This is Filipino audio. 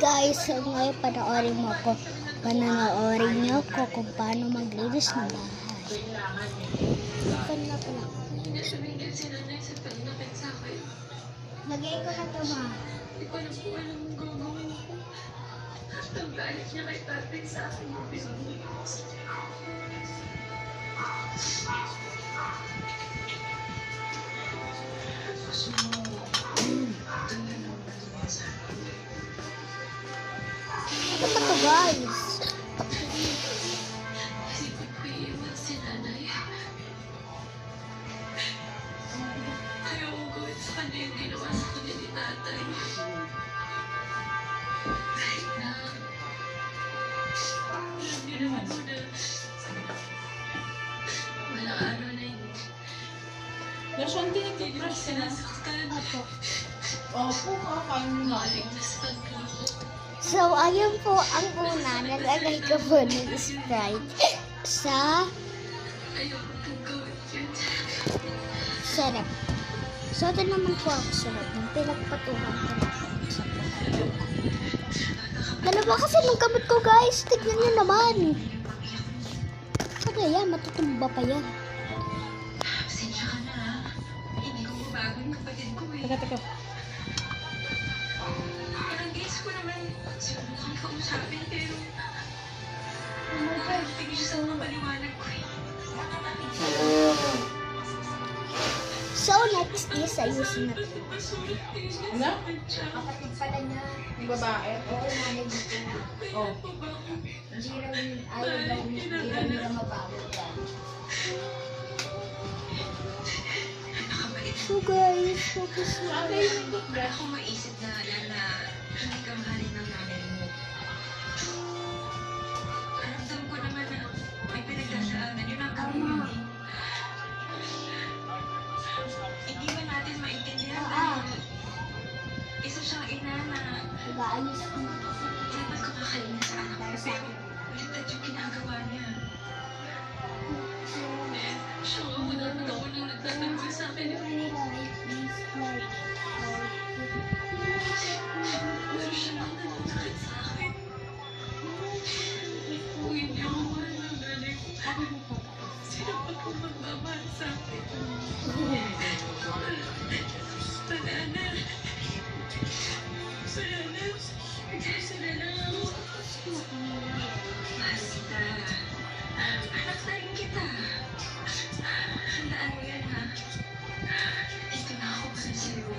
guys, so ngayon panoorin niyo ko kung paano maglinis ng bahay. Open na pala. Lagay ko na ito, ma. Hindi ko alam kung anong gagawin ko. Ang galit niya kay tatay sa akin yung pinag-iwas. Ano ba ito, guys? Hindi ko iiwan si nanay. Ayaw ko gawin sa kanya yung ginawa sa kanya ni tatay. Kahit na hindi naman mo na walang ano na yun. Lasyon din nagtitrush ka na. Sinasaktan. Opo, kakain mo na. Maligtas pagluho. So, ayun po ang una. Nalagay ko po ng Sprite sa Ayaw ko kong gawin yun. syrup. So, ito naman po ang syrup ng pinagpatuhan ko na po sa buhay. Dalawa kasi ng gamot ko, guys. Tignan nyo naman. Ano yan? Matutumba pa yan. Pasensya ka na, ha? Hindi ko mabago yung kapatid ko, eh. Teka. Parang guess ko naman sino kang kausapin, pero tingin siya sa mga paliwanag ko, eh. So, next is ayusin natin. Ano? Kapatid pala niya. Yung babae? Oo, nanay dito. Oh. Hindi raw nila mabago yan. Nakabait. So, guys, focus na. Wala akong maisip na hindi ka mahalin ng nanay mo. Aramdam ko naman na may pinagdadaanan yun ang kami yun, eh. Hindi ba natin maintindihan dahil isa siyang ina na Diba, ayos ko na. dapat ko kakalimutan sa anak ko, pero baliktad yung ginagawa niya. Siya nga wala naman ako nang nagtatanggol sa akin. Pero siya lang nanonood sa akin. Kung hindi ako mahal ng nanay ko, sino pa kung magmamahal sa akin? Banana. Gusto na lang ako. Basta, anak na rin kita. Handaan mo yan, ha? Ito na ako para sa'yo.